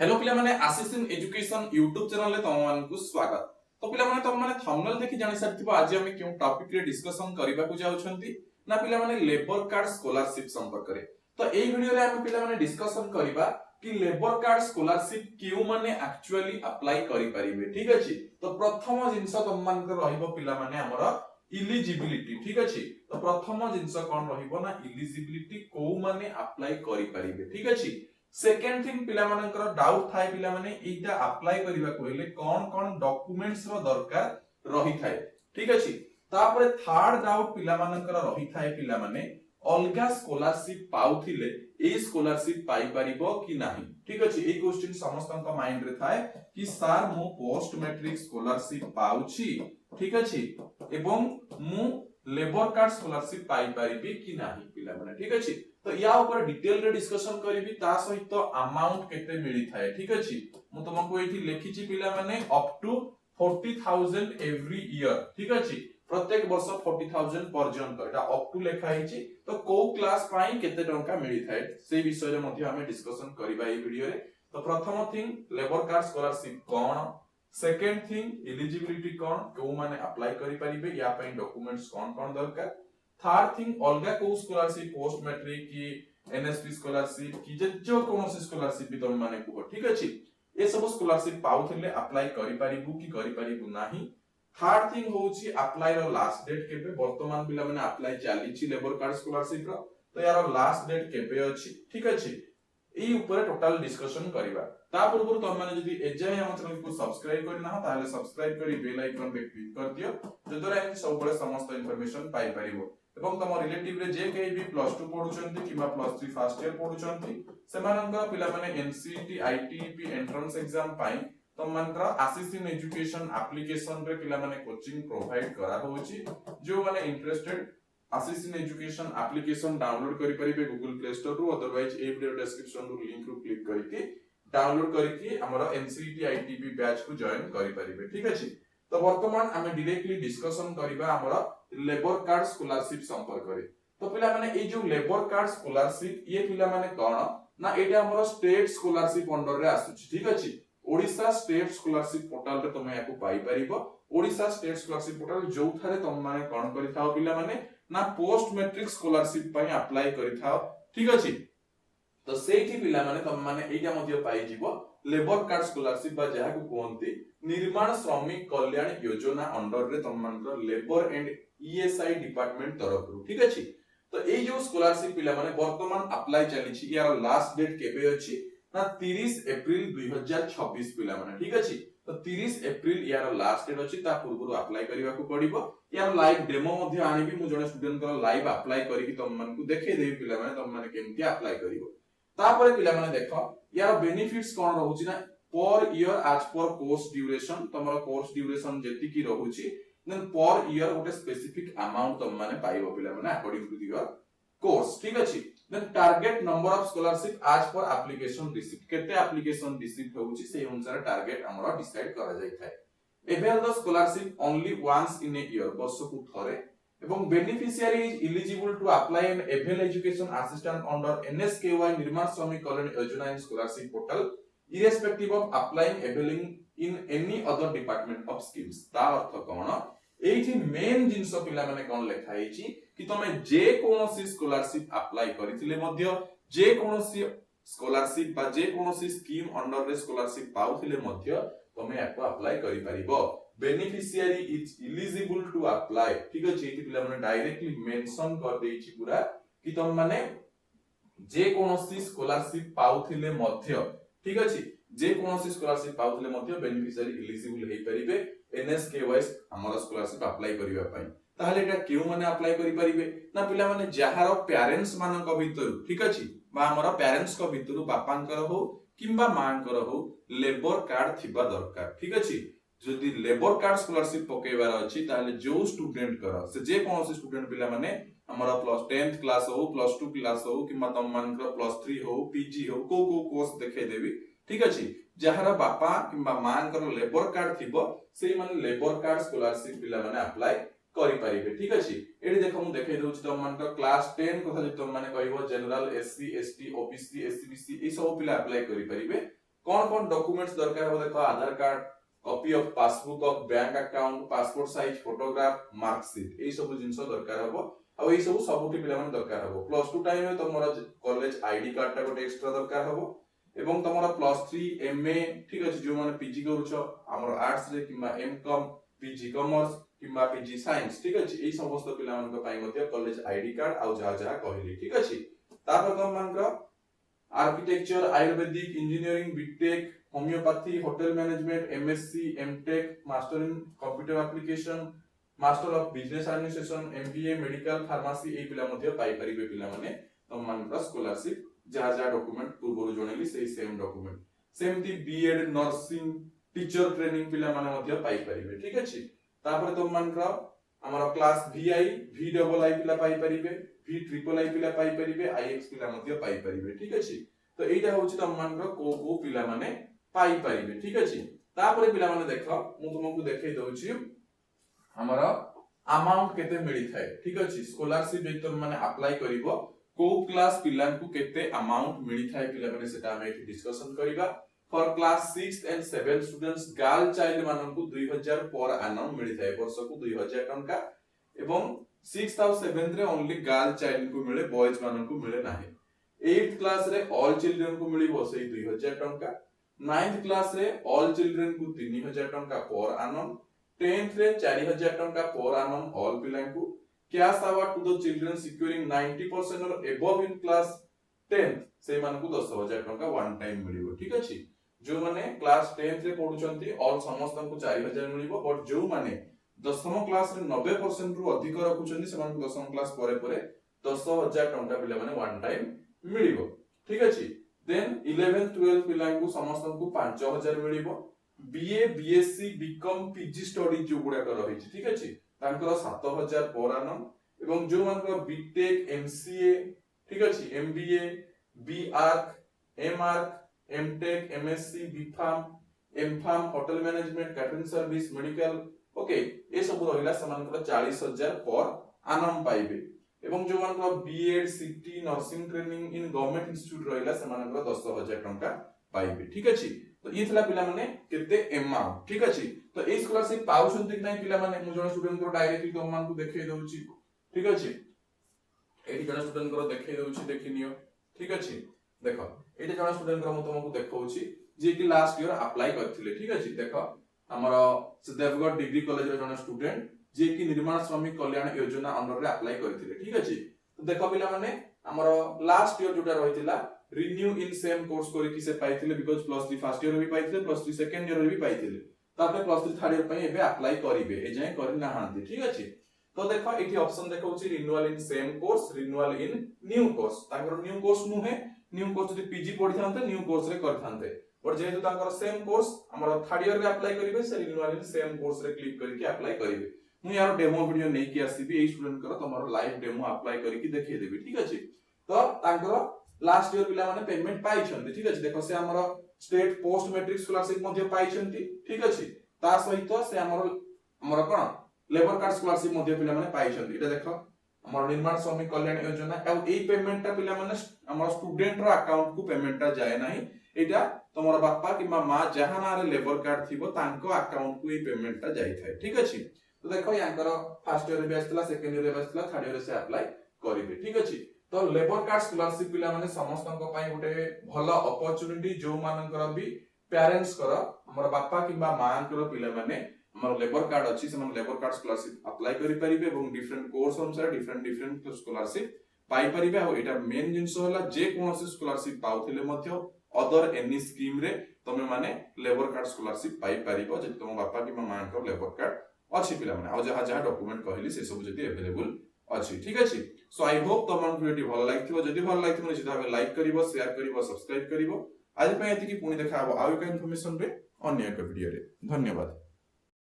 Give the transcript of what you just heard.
Hello पिला माने आशीष in education YouTube channel रे तम मानकु स्वागत। तो पिला माने तम माने थंबनेल देखि जानि सारथिबो आज हम क्यों टॉपिक रे डिस्कशन करबा को जाउछंती ना पिला माने लेबर कार्ड स्कॉलरशिप संपर्क रे। तो एई वीडियो रे हम पिला माने डिस्कशन करबा कि लेबर कार्ड स्कॉलरशिप क्यों माने एक्चुअली अप्लाई करि परिबे। ठीक अछि, तो प्रथम जिंस तम मानकर रहिबो पिला माने हमर इलिजिबिलिटी। ठीक अछि, तो प्रथम जिंस कोन रहिबो ना इलिजिबिलिटी को माने अप्लाई करि परिबे। ठीक अछि, सेकेंड थिंग पिला मानकर डाउट थाए पिला माने एटा अप्लाई करिबा कोइले कोन कोन डॉक्यूमेंट्स रो दरकार रही थाए। ठीक अछि, तापरे थर्ड डाउट पिला मानकर रही थाए पिला माने अलगा स्कॉलरशिप पाउथिले ए स्कॉलरशिप पाई परिबो कि नाही। ठीक अछि, ए क्वेश्चन समस्तन माइंड रे थाए कि सर मु पोस्ट मैट्रिक स्कॉलरशिप पाउछि। ठीक अछि, एवं मु लेबर कार्ड स्कॉलरशिप पाई परिबी कि नाही पिला माने। ठीक अछि, तो या ऊपर डिटेल रे डिस्कशन करिवि ता सहित अमाउंट केते मिली थाए। ठीक अछि, मु तुमको एठी लेखिछि पिला माने अप टू 40,000 एवरी ईयर। ठीक अछि, प्रत्येक वर्ष 40,000 पर्यंत एटा अप टू लेखा हिछि। तो को क्लास पाई केते टंका मिली थाए से विषय रे मध्ये हमें डिस्कशन करिबा ए वीडियो रे। तो प्रथम थिंग लेबर कार्ड स्कॉलरशिप कोन, सेकंड थिंग एलिजिबिलिटी कोन, को माने अप्लाई करि परिबे, या पई डॉक्यूमेंट्स कोन कोन दरकार। थर्ड थिंग अलगा को स्कॉलरशिप पोस्ट मैट्रिक की एनएसपी स्कॉलरशिप की जो कोनोसी स्कॉलरशिप भी तुम माने को। ठीक अछि, ए सब स्कॉलरशिप पाउथिले अप्लाई करि परिबु कि करि परिबु नाही। थर्ड थिंग होउची अप्लाई रो लास्ट डेट केबे। वर्तमान पिला माने अप्लाई चालिछि लेबर कार्ड स्कॉलरशिप रो, तो यार लास्ट डेट केबे अछि। ठीक अछि, एई ऊपर टोटल डिस्कशन करिबा। ता पूर्व तुम माने जदी एजाय हम चैनल को सब्सक्राइब करि ना ताले सब्सक्राइब करि बेल आइकन पे क्लिक कर दियो, जदरा हम सब बळे समस्त इंफॉर्मेशन पाई परिबो। এবং तम रिलेटिव रे जे केही भी +2 पढुचंती किबा +3 फर्स्ट ईयर पढुचंती सेमानंकर पिला माने एनसीईटी आईटीपी एंट्रेंस एग्जाम पाई तम मानकर आशीष इन एजुकेशन एप्लीकेशन रे पिला माने कोचिंग प्रोवाइड करा होउची। जो माने interested Ashish in education application download करि परिबे गूगल प्ले स्टोर रु, अदरवाइज ए वीडियो डिस्क्रिप्शन रु लिंक रु क्लिक करके डाउनलोड करके हमर एनसीईटी आईटीपी बैच को जॉइन करि परिबे। ठीक अछि, तो वर्तमान हमें डायरेक्टली डिस्कशन करिबा हमर लेबर कार्ड स्कॉलरशिप संपर्क रे। तो पिला माने ए जो लेबर कार्ड स्कॉलरशिप ये पिला माने कोन ना एटा हमर स्टेट स्कॉलरशिप अंडर रे आसुची। ठीक अछि, ओडिसा स्टेट स्कॉलरशिप पोर्टल रे तुमे याको पाई परिबो। ओडिसा स्टेट स्कॉलरशिप पोर्टल जो थारे तुम माने कोन करि थाओ पिला माने ना पोस्ट मैट्रिक स्कॉलरशिप पई अप्लाई करि थाओ। ठीक अछि, तो सेठी पिला माने तुम माने एटा मध्ये पाई जिवो लेबर कार्ड स्कॉलरशिप बा जहा को कोनती निर्माण श्रमिक कल्याण योजना अंडर रे तुम मानकर लेबर एंड ईएसआई डिपार्टमेंट तरफ रु। ठीक अछि, तो ए जो स्कॉलरशिप पिला माने वर्तमान अप्लाई चली छी, यार लास्ट डेट केबे अछि ना 30 अप्रैल 2026 पिला माने। ठीक अछि, तो 30 अप्रैल यार लास्ट डेट अछि, ता पूर्व अप्लाई करिवा को पड़िबो। यार लाइव डेमो मध्ये आनिबी मु जने स्टूडेंट को लाइव अप्लाई करिकि तुम मन को देखे देबी पिला माने तुम माने केमति अप्लाई करिवो। तापरे पिला माने देखो यार बेनिफिट्स कोन रहउची ना per year as per course duration, तमरो कोर्स ड्यूरेशन जेति की रहउची देन पर ईयर गोटे स्पेसिफिक अमाउंट तुम माने पाइबो पिला माने अकॉर्डिंग टू योर कोर्स। ठीक अछि, then target number of scholarship as per application received, केते एप्लीकेशन रिसीव्ड होउची से अनुसार टारगेट हमरा डिसाइड करा जाय थाए। Avail the scholarship only once in a year, वर्षकु थरे। এবং beneficiary is eligible to apply an AVEL education assistant under NSKY निर्माण श्रमिक Kalyan Yojana in scholarship portal irrespective of applying availing in any other department of schemes। ता अर्थ कोन एठी main जिंस पिला माने कोन लेखा हिची कि तमे जे कोनोसी स्कॉलरशिप अप्लाई करिथिले मध्य जे कोनोसी स्कॉलरशिप बा जे कोनोसी स्कीम अंडर रे स्कॉलरशिप पाउथिले मध्य तमे याको अप्लाई करि परिबो। Beneficiary is eligible to apply. ठीक अछि, एठी पिला माने डायरेक्टली मेंशन कर देइछि पूरा कि तुम माने जे कोनोसी स्कॉलरशिप पाउथिले मध्य। ठीक अछि, जे कोनोसी स्कॉलरशिप पाउथिले मध्य बेनिफिशियरी एलिजिबल हेइ परिबे एनएसकेवाई हमर स्कॉलरशिप अप्लाई करिवा पई। ताहले एटा केउ माने अप्लाई करि परिबे ना पिला माने जहार पेरेंट्स मानक भितरु। ठीक अछि, बा हमर पेरेंट्स को भितरु बापांकर हो किंबा मांकर हो लेबर कार्ड थिबा दरकार। ठीक अछि, जदि लेबर कार्ड स्कॉलरशिप पकेबार अछि ताले जो स्टूडेंट कर से जे कोनोसी स्टूडेंट पिला माने हमर प्लस 10th क्लास हो +2 क्लास हो किंबा तम मानकर +3 हो पीजी हो को कोर्स देखे देबी। ठीक अछि, जहार बापा किंबा मांकर लेबर कार्ड थिबो सेई माने लेबर कार्ड स्कॉलरशिप पिला माने अप्लाई करि परिबे। ठीक अछि, एडी देखो मु देखे दउछि तम मानकर क्लास 10 कथा जे तम माने कहइबो general SC ST OBC SEBC ए सब पिला अप्लाई करि परिबे। कौन डॉक्यूमेंट्स दरकार हो देखो Aadhaar card, copy of passbook of bank account, passport size photograph, marksheet ए सब जिंस दरकार हो आ ए सब सबुठी पिला माने दरकार हो। प्लस 2 टाइम रे तमरा कॉलेज आईडी कार्ड टा गोटे एक्स्ट्रा दरकार हो एवं तमरा प्लस 3 एमए ठीक अछि जो माने पीजी करूछ हमर आर्ट्स रे किबा एमकॉम पीजी कॉमर्स किबा पीजी साइंस ठीक अछि ए समस्त पिला मानक पई मध्ये कॉलेज आईडी कार्ड आ जहा जहा कहली ठीक अछि। तापर तम मानक architecture, ayurvedic, engineering, BTech, homeopathy, hotel management, MSc, MTech, master in computer application, master of business administration, MBA, medical, pharmacy ए पिला मध्ये पाई परिबे पिला माने तम मानक स्कॉलरशिप जहा जहा डॉक्यूमेंट पूर्व जणेली सेही सेम डॉक्यूमेंट सेमती बीएड, नर्सिंग, टीचर ट्रेनिंग पिला माने मध्ये पाई परिबे ठीक अछि। तापर तम मानक हमर class VI, V double I पिला पाई परिबे, वी ट्रिपल आई पिला पाई परिबे, आईएक्स पिला मध्ये पाई परिबे ठीक अछि। तो एटा होछि तम मानक को पिला माने पाई परिबे ठीक अछि। तापर पिला माने देखो मु तुमको देखै दउछि हमर अमाउंट केते मिली थाए ठीक अछि। स्कॉलरशिप जे तुम माने अप्लाई करिवो को क्लास पिला को केते अमाउंट मिली थाए पिला माने सेटा हम एठी डिस्कशन करिबा। For class 6th and 7th students girl child मानन को 2000 पर एनम मिली थाए वर्ष को 2000 टंका एवं 6th और 7th रे ओनली गर्ल चाइल्ड को मिले बॉयज मानन को मिले नाही। 8th क्लास रे ऑल चिल्ड्रन को मिलिबो सेही 2000 टंका, 9th क्लास रे ऑल चिल्ड्रन को 3000 टंका पर एनम, 10th रे 4000 टंका पर एनम ऑल पिला को, cash award to the children securing 90% और अबव इन क्लास 10th से मान को 10000 टंका वन टाइम मिलिबो ठीक अछि। जो माने क्लास 10th रे पढुचंती ऑल समस्त को 4000 मिलिबो बट जो माने दशम क्लास रे 90% रु अधिक रखुचंती से मान को दशम क्लास परे परे 10000 टंका पिला माने वन टाइम मिलिबो ठीक अछि। देन 11th 12th पिला को समस्त को 5000 मिलिबो। BA BSc BCom PG study जो गुडा कर रही ठीक अछि तांकर 7000 पर एनम एवं जो मान को बीटेक एमसीए ठीक अछि MBA BArch MArch MTech MSc BPharm MPharm hotel management catering service medical okay ए सब रहिला समानकर 40000 पर एनम पाइबे एवं जो मान बीएड सीटी nursing training in government institute रहिला समानकर 10000 टंका पाइबे ठीक अछि। तो ई थला पिला माने केते अमाउंट ठीक अछि। तो ए स्कॉलरशिप पाउछंती कि नै पिला माने मु जण स्टूडेंट को डायरेक्टली तो मान को देखै दउची ठीक अछि। एटी जण स्टूडेंट को देखै दउची देखिनियो ठीक अछि। देखो एटी जण स्टूडेंट को मु तुमको देखौची जे कि लास्ट ईयर अप्लाई करथिले ठीक अछि। देखो हमर से देवगढ़ डिग्री कॉलेज रे जण स्टूडेंट जे कि निर्माण श्रमिक कल्याण योजना अंडर रे अप्लाई करथिले ठीक अछि। तो देखो पिला माने हमर लास्ट ईयर जोटा रहितिला रिन्यू इन सेम कोर्स करी कि से पाइथिले बिकॉज़ प्लस 3 फर्स्ट ईयर भी पाइथिले प्लस 3 सेकंड ईयर भी पाइथिले तापर प्लस 3 थर्ड ईयर पई एबे अप्लाई करिवे ए जाय करि ना हांती ठीक अछि। तो देखो एठी ऑप्शन देखौची renewal in same course renewal in new course ताकर न्यू कोर्स नुहे न्यू कोर्स जदि पीजी पढि थांते न्यू कोर्स रे करथांते बट जेहेतु ताकर सेम कोर्स हमर थर्ड ईयर रे अप्लाई करिवे से रिन्यूअल इन सेम कोर्स रे क्लिक करके अप्लाई करिवे। मु यार डेमो वीडियो नै कि आसीबी ए स्टूडेंट कर तमरो लाइव डेमो अप्लाई करके देखै देबी ठीक अछि। तो ताकर लास्ट ईयर पिला माने पेमेंट पाई छथि ठीक अछि। देखो से हमर स्टेट पोस्ट मैट्रिक स्कॉलरशिप मध्ये पाई छथि ठीक अछि। ता सहित से हमर कोन लेबर कार्ड स्कॉलरशिप मध्ये पिला माने पाई छथि। एटा देखो हमर निर्माण श्रमिक कल्याण योजना ए ए पेमेंट ता पिला माने हमर स्टूडेंट रो अकाउंट को पेमेंट ता जाय नाही एटा तमर बापा किबा मां जहां ना रे लेबर कार्ड थिबो तांको अकाउंट को ए पेमेंट ता जाय थाय ठीक अछि। तो देखो यांकर फर्स्ट ईयर रे बेसला सेकंड ईयर रे बेसला थर्ड ईयर से अप्लाई करिवे ठीक अछि। तो लेबर कार्ड स्कॉलरशिप पिला माने समस्तन को पई गोटे भलो अपॉर्चुनिटी जो मानकर भी पेरेंट्स कर हमर बापा किबा मां कर पिला माने हमर लेबर कार्ड अछि से मन लेबर कार्ड स्कॉलरशिप अप्लाई करि परिबे एवं डिफरेंट कोर्स अनुसार डिफरेंट स्कॉलरशिप पाई परिबे आ एटा मेन जिंस होला जे कोनोसी स्कॉलरशिप पाउथिले मध्ये अदर एनी स्कीम रे तमे माने लेबर कार्ड स्कॉलरशिप पाई परिबो जे तुम बापा किबा मां कर लेबर कार्ड अछि पिला माने आ जहा जहा डॉक्यूमेंट कहली से सब जति अवेलेबल अछि ठीक अछि। सो आई होप तमन वीडियो भलो लागिथिबो जदि भलो लागिथिबो निश्चित भाबे लाइक करिवो शेयर करिवो सब्सक्राइब करिवो। आज पय एति कि पुनी देखाबो आउ एक इन्फॉर्मेशन रे अन्य एक वीडियो रे। धन्यवाद।